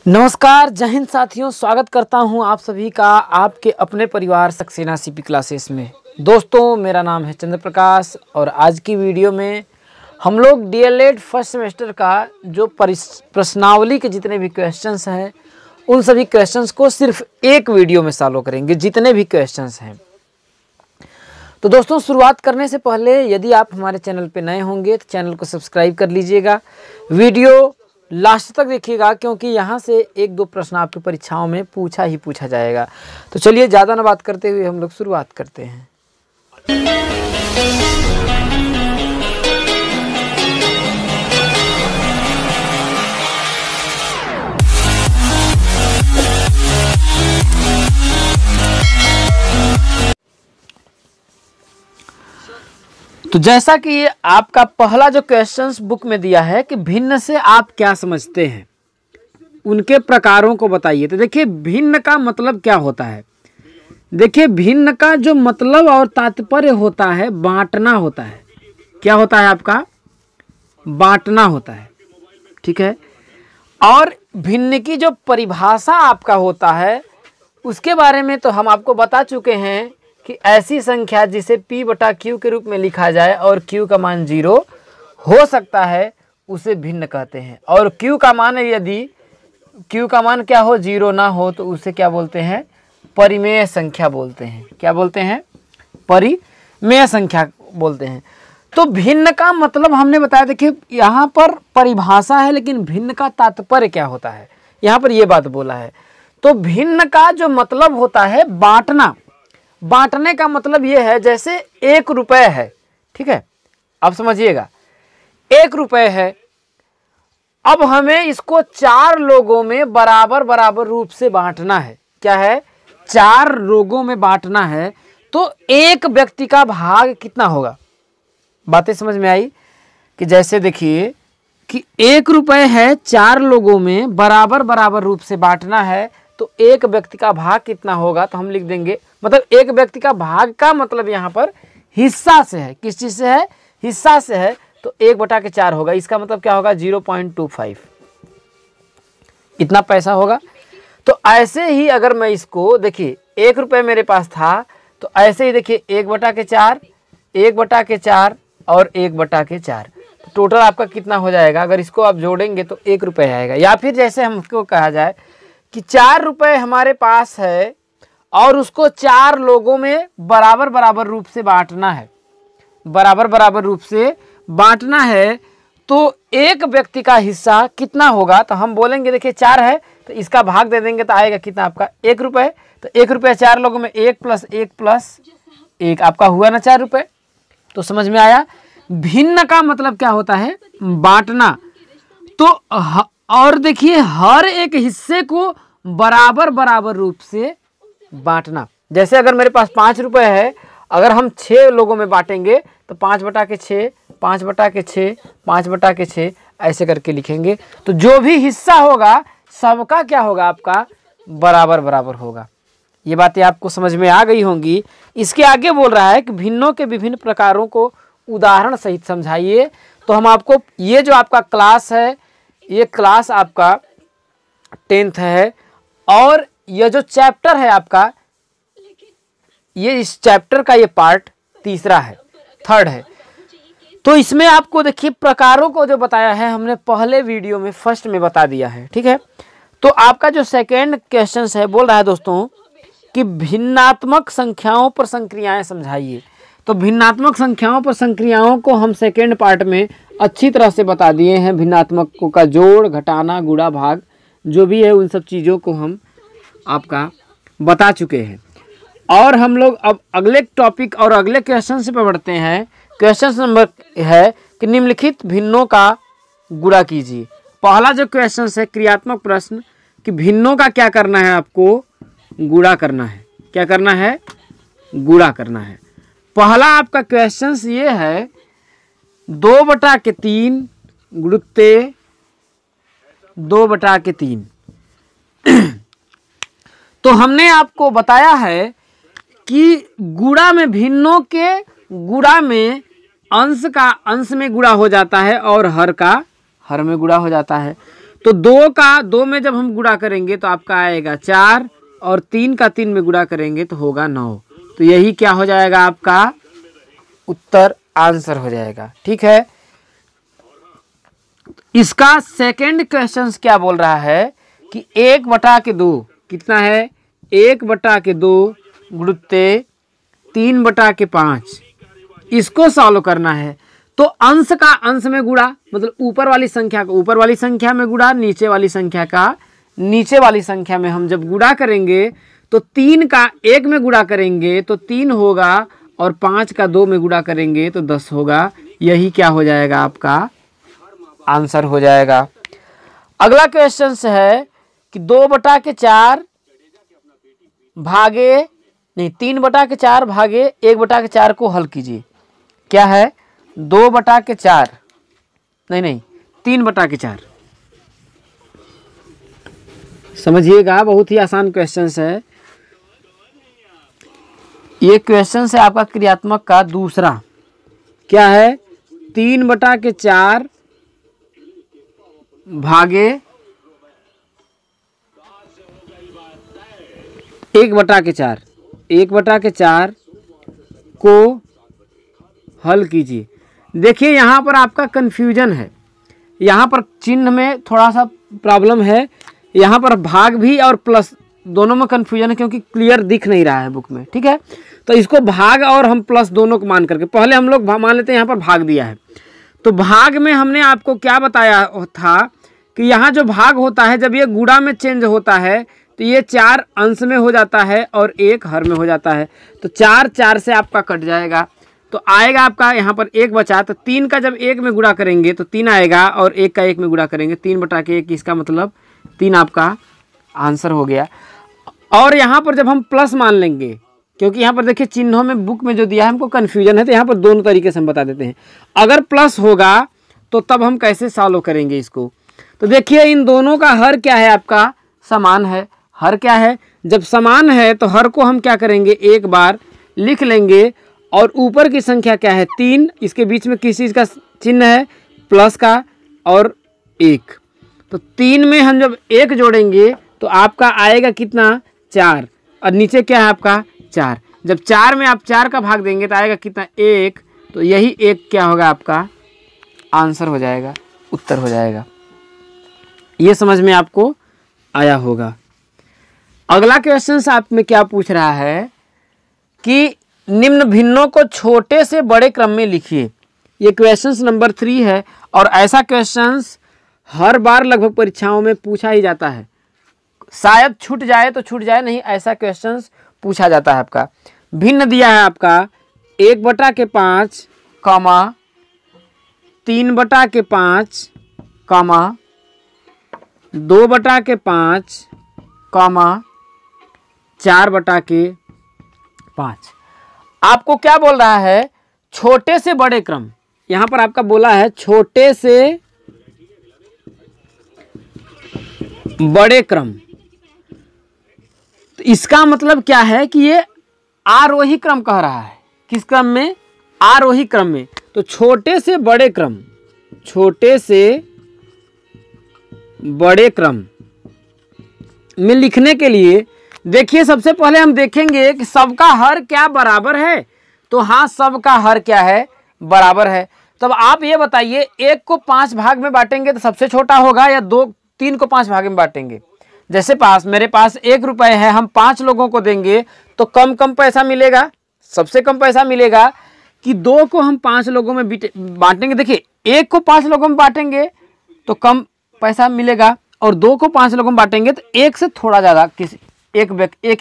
नमस्कार, जय हिंद साथियों। स्वागत करता हूं आप सभी का आपके अपने परिवार सक्सेना सीपी क्लासेस में। दोस्तों, मेरा नाम है चंद्र प्रकाश और आज की वीडियो में हम लोग डीएलएड फर्स्ट सेमेस्टर का जो प्रश्नावली के जितने भी क्वेश्चंस हैं उन सभी क्वेश्चंस को सिर्फ एक वीडियो में सॉल्व करेंगे, जितने भी क्वेश्चंस हैं। तो दोस्तों, शुरुआत करने से पहले यदि आप हमारे चैनल पे नए होंगे तो चैनल को सब्सक्राइब कर लीजिएगा। वीडियो लास्ट तक देखिएगा क्योंकि यहाँ से एक दो प्रश्न आपकी परीक्षाओं में पूछा जाएगा। तो चलिए ज़्यादा ना बात करते हुए हम लोग शुरुआत करते हैं। तो जैसा कि ये आपका पहला जो क्वेश्चंस बुक में दिया है कि भिन्न से आप क्या समझते हैं, उनके प्रकारों को बताइए। तो देखिए, भिन्न का मतलब क्या होता है। देखिए, भिन्न का जो मतलब और तात्पर्य होता है बांटना होता है। क्या होता है आपका? बांटना होता है, ठीक है। और भिन्न की जो परिभाषा आपका होता है उसके बारे में तो हम आपको बता चुके हैं कि ऐसी संख्या जिसे p बटा q के रूप में लिखा जाए और q का मान 0 हो सकता है उसे भिन्न कहते हैं। और q का मान यदि q का मान क्या हो, 0 ना हो, तो उसे क्या बोलते हैं? परिमेय संख्या बोलते हैं। क्या बोलते हैं? परिमेय संख्या बोलते हैं। तो भिन्न का मतलब हमने बताया। देखिए, यहाँ पर परिभाषा है लेकिन भिन्न का तात्पर्य क्या होता है, यहाँ पर ये बात बोला है। तो भिन्न का जो मतलब होता है बांटना। बांटने का मतलब ये है, जैसे 1 रुपये है, ठीक है, अब समझिएगा, 1 रुपये है। अब हमें इसको 4 लोगों में बराबर बराबर रूप से बांटना है। क्या है? 4 लोगों में बांटना है। तो एक व्यक्ति का भाग कितना होगा? बातें समझ में आई? कि जैसे देखिए कि 1 रुपये है, 4 लोगों में बराबर बराबर रूप से बांटना है, तो एक व्यक्ति का भाग कितना होगा? तो हम लिख देंगे, मतलब एक व्यक्ति का भाग का मतलब यहाँ पर हिस्सा से है। किस चीज से है? हिस्सा से है। तो 1/4 होगा। इसका मतलब क्या होगा? 0.25 इतना पैसा होगा। तो ऐसे ही अगर मैं इसको, देखिए 1 रुपये मेरे पास था, तो ऐसे ही देखिए 1/4, 1/4 और 1/4। तो टोटल आपका कितना हो जाएगा? अगर इसको आप जोड़ेंगे तो 1 रुपये आएगा। या फिर जैसे हमको कहा जाए कि 4 रुपये हमारे पास है और उसको 4 लोगों में बराबर बराबर रूप से बांटना है। बराबर बराबर रूप से बांटना है, तो एक व्यक्ति का हिस्सा कितना होगा? तो हम बोलेंगे, देखिए 4 है तो इसका भाग दे देंगे तो आएगा कितना आपका? 1 रुपये। तो 1 रुपये 4 लोगों में 1 + 1 + 1 आपका हुआ ना 4 रुपये। तो समझ में आया? भिन्न का मतलब क्या होता है? बांटना। तो और देखिए, हर एक हिस्से को बराबर बराबर रूप से बांटना। जैसे अगर मेरे पास 5 रुपये है, अगर हम 6 लोगों में बांटेंगे तो 5/6, 5/6, 5/6 ऐसे करके लिखेंगे। तो जो भी हिस्सा होगा सबका क्या होगा? आपका बराबर बराबर होगा। ये बातें आपको समझ में आ गई होंगी। इसके आगे बोल रहा है कि भिन्नों के विभिन्न प्रकारों को उदाहरण सहित समझाइए। तो हम आपको, ये जो आपका क्लास है, ये क्लास आपका 10th है और ये जो चैप्टर है आपका, ये इस चैप्टर का ये पार्ट 3रा है, 3rd है। तो इसमें आपको देखिए प्रकारों को जो बताया है हमने पहले वीडियो में फर्स्ट में बता दिया है, ठीक है। तो आपका जो सेकेंड क्वेश्चन है बोल रहा है दोस्तों कि भिन्नात्मक संख्याओं पर संक्रियाएं समझाइए। तो भिन्नात्मक संख्याओं पर संक्रियाओं को हम सेकेंड पार्ट में अच्छी तरह से बता दिए हैं। भिन्नात्मकों का जोड़, घटाना, गुणा, भाग जो भी है उन सब चीज़ों को हम आपका बता चुके हैं। और हम लोग अब अगले टॉपिक और अगले क्वेश्चन से बढ़ते हैं। क्वेश्चन नंबर है कि निम्नलिखित भिन्नों का गुणा कीजिए। पहला जो क्वेश्चन है क्रियात्मक प्रश्न कि भिन्नों का क्या करना है? आपको गुणा करना है। क्या करना है? गुणा करना है। पहला आपका क्वेश्चन ये है 2/3 गुणुत्ते 2/3। तो हमने आपको बताया है कि गुणा में, भिन्नों के गुणा में अंश का अंश में गुणा हो जाता है और हर का हर में गुणा हो जाता है। तो 2 का 2 में जब हम गुणा करेंगे तो आपका आएगा 4 और 3 का 3 में गुणा करेंगे तो होगा 9। तो यही क्या हो जाएगा आपका उत्तर आंसर हो जाएगा। ठीक है, इसका सेकंड क्वेश्चन क्या बोल रहा है कि 1/2 कितना है, 1/2 गुणुत्ते 3/5 इसको सॉल्व करना है। तो अंश का अंश में गुणा, मतलब ऊपर वाली संख्या को ऊपर वाली संख्या में गुणा, नीचे वाली संख्या का नीचे वाली संख्या में हम जब गुणा करेंगे तो 3 का 1 में गुणा करेंगे तो 3 होगा और 5 का 2 में गुणा करेंगे तो 10 होगा। यही क्या हो जाएगा आपका आंसर हो जाएगा। अगला क्वेश्चन है कि 2/4 भागे नहीं 3/4 भागे 1/4 को हल कीजिए। क्या है 2/4 नहीं 3/4। समझिएगा, बहुत ही आसान क्वेश्चन है ये। क्वेश्चन है आपका क्रियात्मक का दूसरा। क्या है 3/4 भागे 1/4 1/4 को हल कीजिए। देखिए यहाँ पर आपका कन्फ्यूजन है, यहाँ पर चिन्ह में थोड़ा सा प्रॉब्लम है। यहाँ पर भाग भी और प्लस दोनों में कन्फ्यूजन है क्योंकि क्लियर दिख नहीं रहा है बुक में। ठीक है, तो इसको भाग और हम प्लस दोनों को मान करके पहले हम लोग मान लेते हैं यहाँ पर भाग दिया है। तो भाग में हमने आपको क्या बताया था कि यहाँ जो भाग होता है जब ये गुणा में चेंज होता है तो ये 4 अंश में हो जाता है और 1 हर में हो जाता है। तो 4 से आपका कट जाएगा तो आएगा आपका यहाँ पर 1 बचा। तो 3 का जब 1 में गुणा करेंगे तो 3 आएगा और 1 का 1 में गुणा करेंगे 3/1, इसका मतलब 3 आपका आंसर हो गया। और यहाँ पर जब हम प्लस मान लेंगे, क्योंकि यहाँ पर देखिए चिन्हों में बुक में जो दिया है हमको कन्फ्यूजन है, तो यहाँ पर दोनों तरीके से हम बता देते हैं। अगर प्लस होगा तो तब हम कैसे सॉल्व करेंगे इसको। तो देखिए इन दोनों का हर क्या है आपका समान है। हर क्या है, जब समान है तो हर को हम क्या करेंगे एक बार लिख लेंगे और ऊपर की संख्या क्या है 3, इसके बीच में किस चीज़ का चिन्ह है प्लस का और 1। तो 3 में हम जब 1 जोड़ेंगे तो आपका आएगा कितना 4 और नीचे क्या है आपका 4। जब 4 में आप 4 का भाग देंगे तो आएगा कितना 1। तो यही 1 क्या होगा आपका आंसर हो जाएगा, उत्तर हो जाएगा। ये समझ में आपको आया होगा। अगला क्वेश्चन आप में क्या पूछ रहा है कि निम्न भिन्नों को छोटे से बड़े क्रम में लिखिए। ये क्वेश्चन नंबर 3 है और ऐसा क्वेश्चन हर बार लगभग परीक्षाओं में पूछा ही जाता है। शायद छूट जाए तो छूट जाए, नहीं ऐसा क्वेश्चन पूछा जाता है। आपका भिन्न दिया है आपका 1/5 कॉमा 3/5 कॉमा 2/5 कॉमा 4/5। आपको क्या बोल रहा है छोटे से बड़े क्रम। यहाँ पर आपका बोला है छोटे से बड़े क्रम। तो इसका मतलब क्या है कि ये आरोही क्रम कह रहा है। किस क्रम में? आरोही क्रम में। तो छोटे से बड़े क्रम, छोटे से बड़े क्रम में लिखने के लिए देखिए सबसे पहले हम देखेंगे कि सबका हर क्या बराबर है। तो हाँ, सबका हर क्या है बराबर है। तब आप ये बताइए 1 को 5 भाग में बांटेंगे तो सबसे छोटा होगा या 3 को 5 भाग में बांटेंगे। जैसे मेरे पास 1 रुपये है, हम 5 लोगों को देंगे तो कम पैसा मिलेगा, सबसे कम पैसा मिलेगा कि 2 को हम 5 लोगों में बांटेंगे। देखिए 1 को 5 लोगों में बांटेंगे तो कम पैसा मिलेगा और 2 को 5 लोगों में बांटेंगे तो 1 से थोड़ा ज़्यादा एक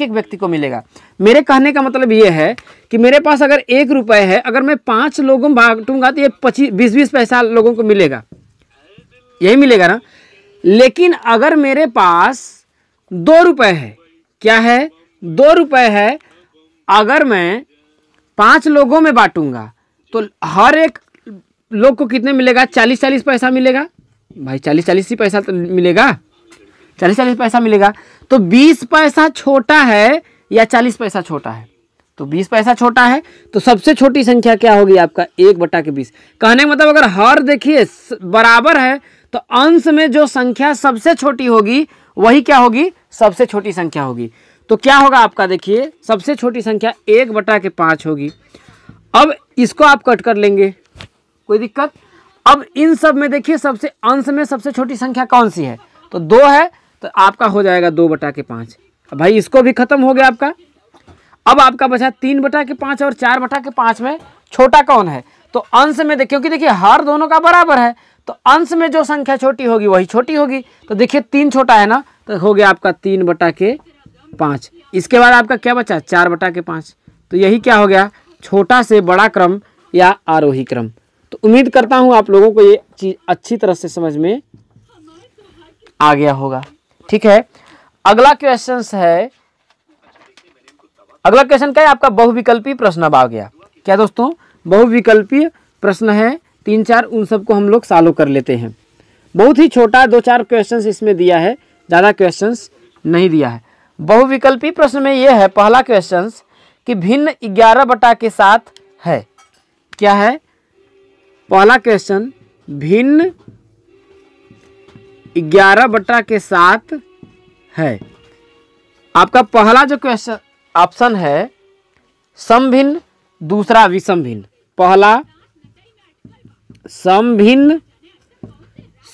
व्यक्ति को मिलेगा। मेरे कहने का मतलब ये है कि मेरे पास अगर 1 रुपये है, अगर मैं 5 लोगों में बांटूंगा तो ये 20 पैसा लोगों को मिलेगा, यही मिलेगा ना। लेकिन अगर मेरे पास 2 रुपये है, क्या है 2 रुपये है, अगर मैं 5 लोगों में बांटूंगा तो हर एक लोग को कितने मिलेगा 40 पैसा मिलेगा। भाई 40 ही पैसा तो मिलेगा, 40 पैसा मिलेगा। तो 20 पैसा छोटा है या 40 पैसा छोटा है? तो 20 पैसा छोटा है। तो सबसे छोटी संख्या क्या होगी आपका 1/20। कहने का मतलब अगर हर देखिए बराबर है तो अंश में जो संख्या सबसे छोटी होगी वही क्या होगी, सबसे छोटी संख्या होगी। तो क्या होगा आपका, देखिए सबसे छोटी संख्या 1/5 होगी। अब इसको आप कट कर लेंगे, कोई दिक्कत। अब इन सब में देखिए सबसे अंश में सबसे छोटी संख्या कौन सी है, तो 2 है, तो आपका हो जाएगा 2/5। अब भाई इसको भी खत्म हो गया आपका। अब आपका बचा 3/5 और 4/5 में छोटा कौन है, तो अंश में देखिए, क्योंकि देखिए हर दोनों का बराबर है, तो अंश में जो संख्या छोटी होगी वही छोटी होगी। तो देखिए 3 छोटा है ना, तो हो गया आपका 3/5। इसके बाद आपका क्या बचा, 4/5। तो यही क्या हो गया, छोटा से बड़ा क्रम या आरोही क्रम। तो उम्मीद करता हूँ आप लोगों को ये चीज़ अच्छी तरह से समझ में आ गया होगा। ठीक है, अगला क्वेश्चन है, अगला क्वेश्चन क्या है आपका, बहुविकल्पी प्रश्न। अब आ गया क्या दोस्तों, बहुविकल्पीय प्रश्न है 3-4, उन सबको हम लोग सॉल्व कर लेते हैं। बहुत ही छोटा 2-4 क्वेश्चंस इसमें दिया है, ज़्यादा क्वेश्चंस नहीं दिया है। बहुविकल्पी प्रश्न में यह है पहला क्वेश्चन कि भिन्न 11/7 है। क्या है पहला क्वेश्चन, भिन्न 11/7 है। आपका पहला जो क्वेश्चन ऑप्शन है समभिन्न, दूसरा विषम भिन्न। पहला समभिन्न,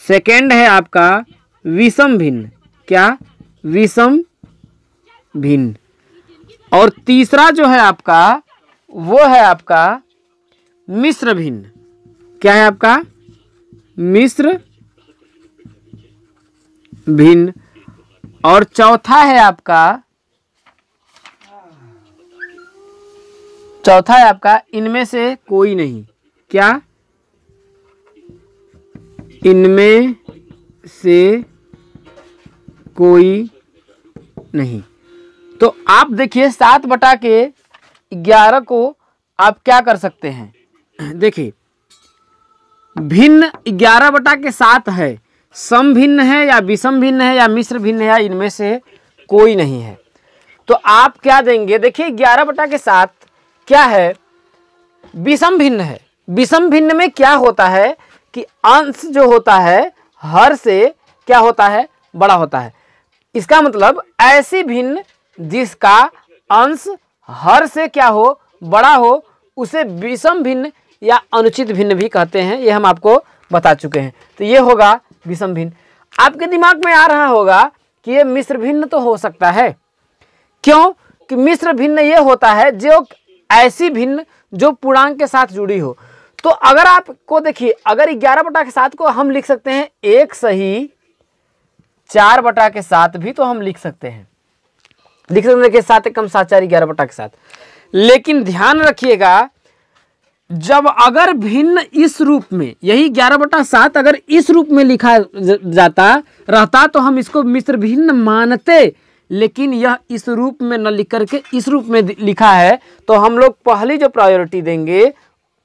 सेकेंड है आपका विषम भिन्न। क्या, विषम भिन्न। और तीसरा जो है आपका वो है आपका मिश्र भिन्न। क्या है आपका, मिश्र भिन्न। और चौथा है आपका इनमें से कोई नहीं। क्या, इनमें से कोई नहीं। तो आप देखिए 7/11 को आप क्या कर सकते हैं, देखिए भिन्न 11/7 है, सम भिन्न है या विषम भिन्न है या मिश्र भिन्न है या इनमें से कोई नहीं है। तो आप क्या देंगे, देखिए 11/7 क्या है, विषम भिन्न है। विषम भिन्न में क्या होता है कि अंश जो होता है हर से क्या होता है, बड़ा होता है। इसका मतलब ऐसी भिन्न जिसका अंश हर से क्या हो, बड़ा हो, उसे विषम भिन्न या अनुचित भिन्न भी कहते हैं। ये हम आपको बता चुके हैं। तो ये होगा विषम भिन्न। आपके दिमाग में आ रहा होगा कि ये मिश्र भिन्न तो हो सकता है। क्यों कि मिश्र भिन्न ये होता है जो ऐसी भिन्न जो पूर्णांक के साथ जुड़ी हो। तो अगर आपको देखिए, अगर 11/7 को हम लिख सकते हैं 1 सही 4/7 भी तो हम लिख सकते हैं, देखिए 7 कम 7 4 11/7। लेकिन ध्यान रखिएगा, जब अगर भिन्न इस रूप में, यही 11/7 अगर इस रूप में लिखा जाता रहता तो हम इसको मिश्र भिन्न मानते। लेकिन यह इस रूप में न लिख करके इस रूप में लिखा है, तो हम लोग पहली जो प्रायोरिटी देंगे,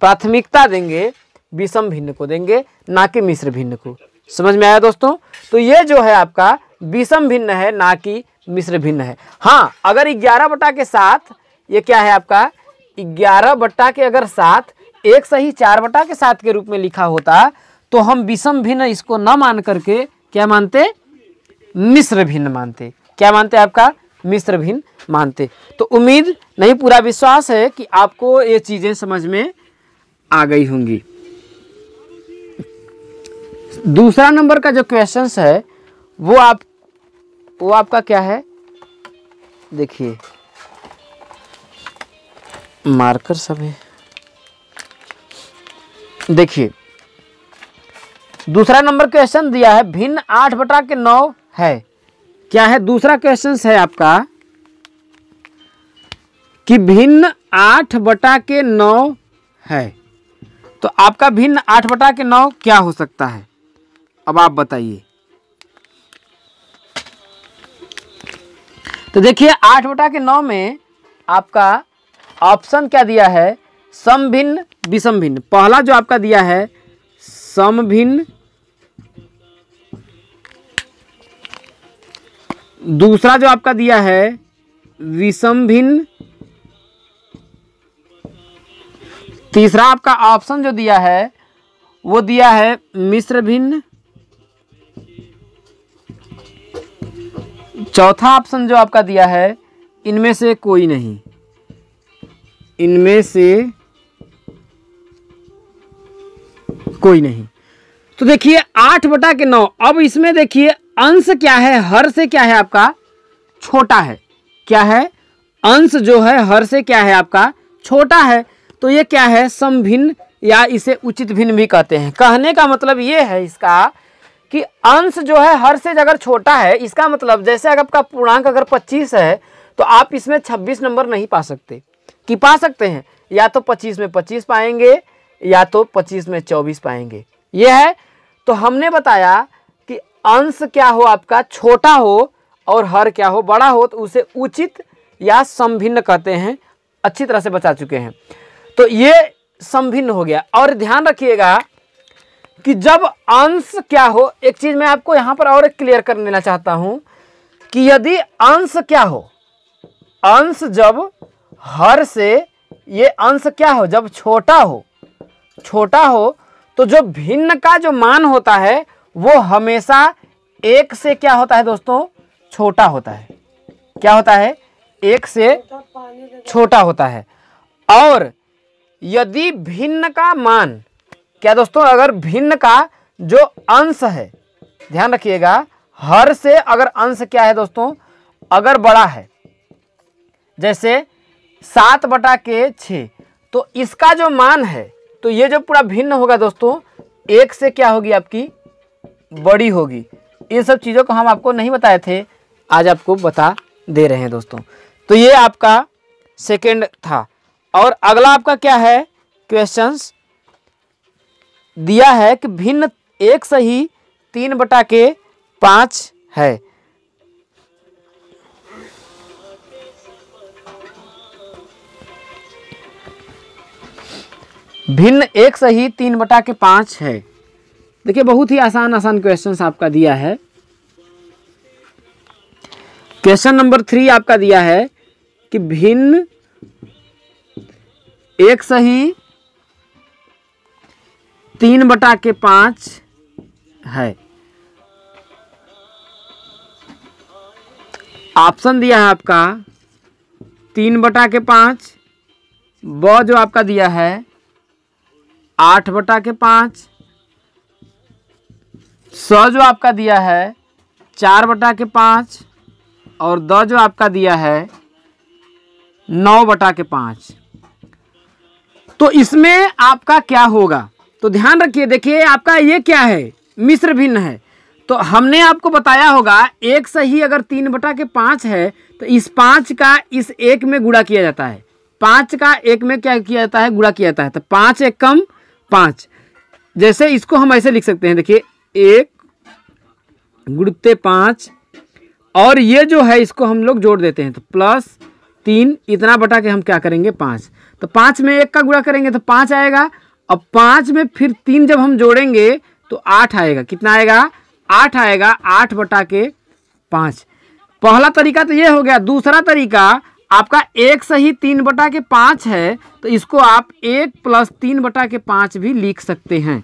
प्राथमिकता देंगे, विषम भिन्न को देंगे, ना कि मिश्र भिन्न को। समझ में आया दोस्तों। तो ये जो है आपका विषम भिन्न है, ना कि मिश्र भिन्न है। हाँ, अगर 11/7 ये क्या है आपका 11/7 1 सही 4/7 के रूप में लिखा होता तो हम विषम भिन्न इसको न मान करके क्या मानते, मिश्र भिन्न मानते। क्या मानते आपका, मिश्र भिन्न मानते। तो उम्मीद नहीं, पूरा विश्वास है कि आपको ये चीजें समझ में आ गई होंगी। दूसरा नंबर का जो क्वेश्चन है वो आपका क्या है, देखिए मार्कर सब है। देखिए दूसरा नंबर क्वेश्चन दिया है भिन्न 8/9 है। क्या है, दूसरा क्वेश्चन है आपका कि भिन्न 8/9 है। तो आपका भिन्न 8/9 क्या हो सकता है, अब आप बताइए। तो देखिए 8/9 में आपका ऑप्शन क्या दिया है, सम भिन्न विषम भिन्न। पहला जो आपका दिया है सम भिन्न, दूसरा जो आपका दिया है विषम भिन्न, तीसरा आपका ऑप्शन जो दिया है वो दिया है मिश्र भिन्न, चौथा ऑप्शन जो आपका दिया है, इनमें से कोई नहीं, इनमें से कोई नहीं। तो देखिए 8/9। अब इसमें देखिए अंश क्या है, हर से क्या है आपका छोटा है। क्या है, अंश जो है हर से क्या है आपका छोटा है। तो ये क्या है, समभिन्न या इसे उचित भिन्न भी कहते हैं। कहने का मतलब ये है इसका कि अंश जो है हर से अगर छोटा है, इसका मतलब जैसे अगर आपका पूर्णांक अगर 25 है तो आप इसमें 26 नंबर नहीं पा सकते, कि पा सकते हैं, या तो 25 में 25 पाएंगे या तो 25 में 24 पाएंगे। ये है। तो हमने बताया कि अंश क्या हो आपका छोटा हो और हर क्या हो बड़ा हो, तो उसे उचित या समभिन्न कहते हैं। अच्छी तरह से बचा चुके हैं। तो ये समभिन्न हो गया। और ध्यान रखिएगा कि जब अंश क्या हो, एक चीज मैं आपको यहां पर और एक क्लियर कर देना चाहता हूं कि यदि अंश क्या हो, अंश जब हर से, ये अंश क्या हो जब छोटा हो, छोटा हो तो जो भिन्न का जो मान होता है वो हमेशा 1 से क्या होता है दोस्तों, छोटा होता है। क्या होता है, 1 से छोटा होता है। और यदि भिन्न का मान क्या दोस्तों, अगर भिन्न का जो अंश है, ध्यान रखिएगा, हर से अगर अंश क्या है दोस्तों, अगर बड़ा है, जैसे 7/6, तो इसका जो मान है, तो ये जो पूरा भिन्न होगा दोस्तों 1 से क्या होगी आपकी बड़ी होगी। इन सब चीज़ों को हम आपको नहीं बताए थे, आज आपको बता दे रहे हैं दोस्तों। तो ये आपका सेकंड था। और अगला आपका क्या है, क्वेश्चंस दिया है कि भिन्न 1 सही 3/5 है। भिन्न 1 सही 3/5 है। देखिए बहुत ही आसान आसान क्वेश्चंस आपका दिया है। क्वेश्चन नंबर 3 आपका दिया है कि भिन्न 1 सही 3/5 है। ऑप्शन दिया है आपका 3/5, ब जो आपका दिया है 8/5, स जो आपका दिया है 4/5 और द जो आपका दिया है 9/5। तो इसमें आपका क्या होगा, तो ध्यान रखिए। देखिए आपका ये क्या है, मिश्र भिन्न है। तो हमने आपको बताया होगा 1 सही अगर 3/5 है तो इस 5 का इस 1 में गुणा किया जाता है। 5 का 1 में क्या किया जाता है, गुणा किया जाता है। तो 5 1 कम 5, जैसे इसको हम ऐसे लिख सकते हैं। देखिए 1 गुणित 5, और ये जो है इसको हम लोग जोड़ देते हैं, तो +3 इतना बटा के हम क्या करेंगे 5। तो 5 में 1 का गुणा करेंगे तो 5 आएगा। अब 5 में फिर 3 जब हम जोड़ेंगे तो 8 आएगा। कितना आएगा, 8 आएगा। 8/5। पहला तरीका तो ये हो गया। दूसरा तरीका आपका 1 सही 3/5 है, तो इसको आप 1 + 3/5 भी लिख सकते हैं।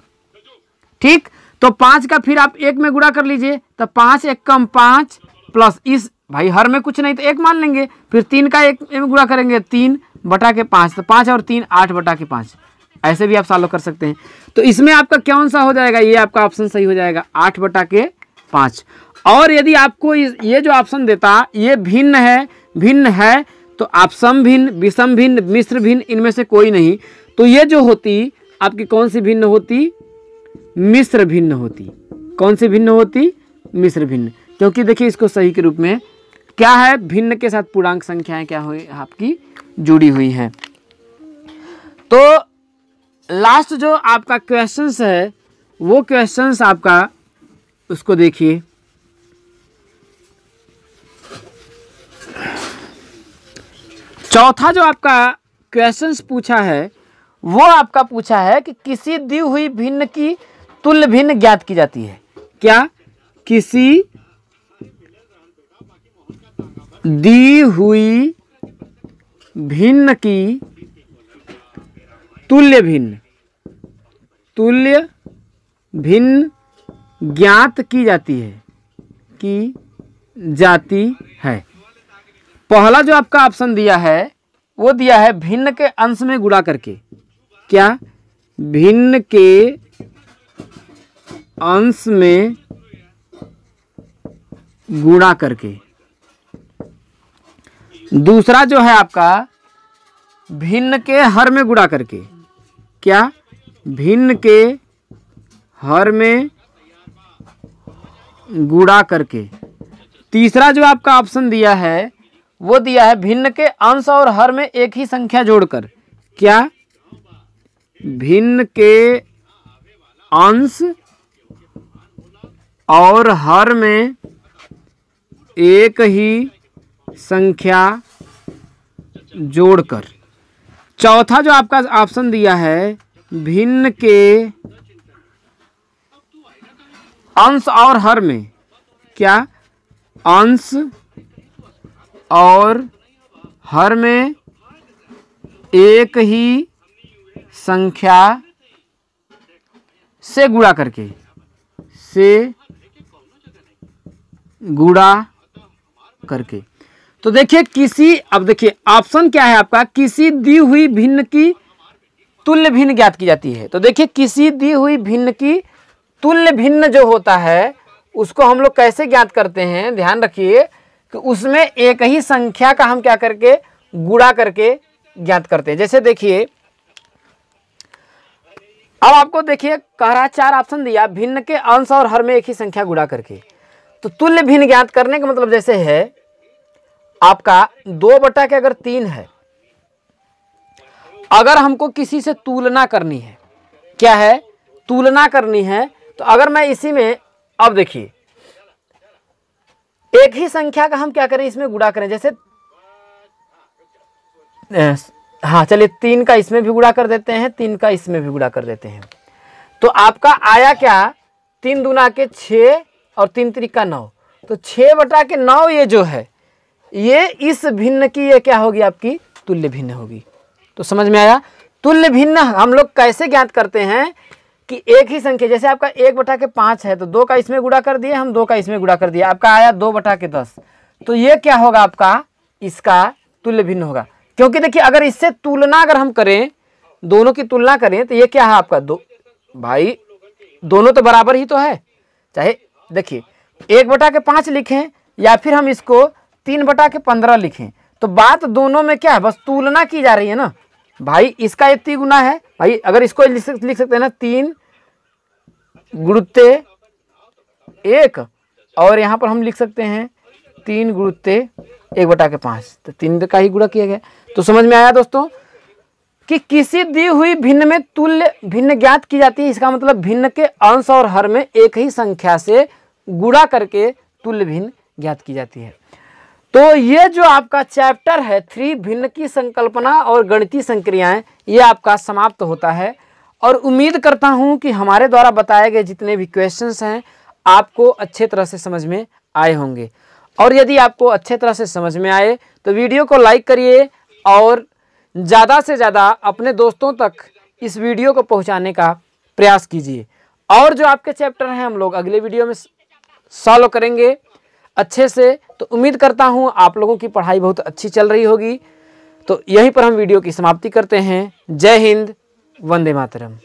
ठीक, तो 5 का फिर आप 1 में गुणा कर लीजिए, तो 5 1 कम 5 प्लस इस भाई हर में कुछ नहीं तो 1 मान लेंगे, फिर 3 का 1 में गुणा करेंगे 3/5, तो 5 और 3 8/5। ऐसे भी आप सॉल्व कर सकते हैं। तो इसमें आपका कौन सा हो जाएगा, ये आपका ऑप्शन सही हो जाएगा 8/5। और यदि आपको ये जो ऑप्शन देता ये भिन्न है तो आप सम भिन्न, विषम भिन्न, मिश्र भिन्न, इनमें से कोई नहीं, तो ये जो होती आपकी कौन सी भिन्न होती, मिश्र भिन्न होती। कौन सी भिन्न होती, मिश्र भिन्न। क्योंकि देखिए इसको सही के रूप में क्या है, भिन्न के साथ पूर्णांक संख्याएं क्या हुई आपकी जुड़ी हुई हैं। तो लास्ट जो आपका क्वेश्चंस है वो क्वेश्चंस आपका उसको देखिए। चौथा जो आपका क्वेश्चंस पूछा है वो आपका पूछा है कि किसी दी हुई भिन्न की तुल्य भिन्न ज्ञात की जाती है। क्या, किसी दी हुई भिन्न की तुल्य भिन्न ज्ञात की जाती है, जाती है। पहला जो आपका ऑप्शन दिया है वो दिया है भिन्न के अंश में गुणा करके। क्या? भिन्न के अंश में गुणा करके। दूसरा जो है आपका भिन्न के हर में गुणा करके। क्या? भिन्न के हर में गुणा करके। तीसरा जो आपका ऑप्शन दिया है वो दिया है भिन्न के अंश और हर में एक ही संख्या जोड़कर। क्या? भिन्न के अंश और हर में एक ही संख्या जोड़कर। चौथा जो आपका ऑप्शन दिया है भिन्न के अंश और हर में। क्या? अंश और हर में एक ही संख्या से गुणा करके। से गुणा करके। तो देखिए अब देखिए ऑप्शन क्या है आपका, किसी दी हुई भिन्न की तुल्य भिन्न ज्ञात की जाती है। तो देखिए किसी दी हुई भिन्न की तुल्य भिन्न जो होता है उसको हम लोग कैसे ज्ञात करते हैं, ध्यान रखिए कि उसमें एक ही संख्या का हम क्या करके गुणा करके ज्ञात करते हैं। जैसे देखिए अब आपको देखिए कह रहा 4 ऑप्शन दिया, भिन्न के अंश और हर में एक ही संख्या गुणा करके। तो तुल्य भिन्न ज्ञात करने का मतलब जैसे है आपका 2/3 है। अगर हमको किसी से तुलना करनी है, क्या है, तुलना करनी है, तो अगर मैं इसी में अब देखिए एक ही संख्या का हम क्या करें, इसमें गुणा करें। जैसे हाँ चलिए 3 का इसमें भी गुणा कर देते हैं, 3 का इसमें भी गुणा कर देते हैं। तो आपका आया क्या, 3 दूना के 6 और 3 त्रिका 9। तो 6/9 ये जो है ये इस भिन्न की ये क्या होगी, आपकी तुल्य भिन्न होगी। तो समझ में आया। तुल्य भिन्न हम लोग कैसे ज्ञात करते हैं कि एक ही संख्या, जैसे आपका 1/5 है तो 2 का इसमें गुणा कर दिए हम, 2 का इसमें गुणा कर दिया, आपका आया 2/10। तो ये क्या होगा आपका, इसका तुल्य भिन्न होगा। क्योंकि देखिए अगर इससे तुलना अगर हम करें, दोनों की तुलना करें, तो ये क्या है आपका भाई दोनों तो बराबर ही तो है। चाहे देखिए 1/5 लिखें या फिर हम इसको 3/15 लिखें, तो बात दोनों में क्या है, बस तुलना की जा रही है ना भाई। इसका इतनी गुना है भाई, अगर इसको लिख सकते हैं ना 3 × 1, और यहाँ पर हम लिख सकते हैं 3 × 1/5, तो 3 का ही गुणा किया गया। तो समझ में आया दोस्तों कि किसी दी हुई भिन्न में तुल्य भिन्न ज्ञात की जाती है। इसका मतलब भिन्न के अंश और हर में एक ही संख्या से गुणा करके तुल्य भिन्न ज्ञात की जाती है। तो ये जो आपका चैप्टर है 3 भिन्न की संकल्पना और गणितीय संक्रियाएं, ये आपका समाप्त होता है। और उम्मीद करता हूं कि हमारे द्वारा बताए गए जितने भी क्वेश्चंस हैं आपको अच्छे तरह से समझ में आए होंगे। और यदि आपको अच्छे तरह से समझ में आए तो वीडियो को लाइक करिए और ज़्यादा से ज़्यादा अपने दोस्तों तक इस वीडियो को पहुंचाने का प्रयास कीजिए। और जो आपके चैप्टर हैं हम लोग अगले वीडियो में सॉल्व करेंगे अच्छे से। तो उम्मीद करता हूं आप लोगों की पढ़ाई बहुत अच्छी चल रही होगी। तो यहीं पर हम वीडियो की समाप्ति करते हैं। जय हिंद, वंदे मातरम।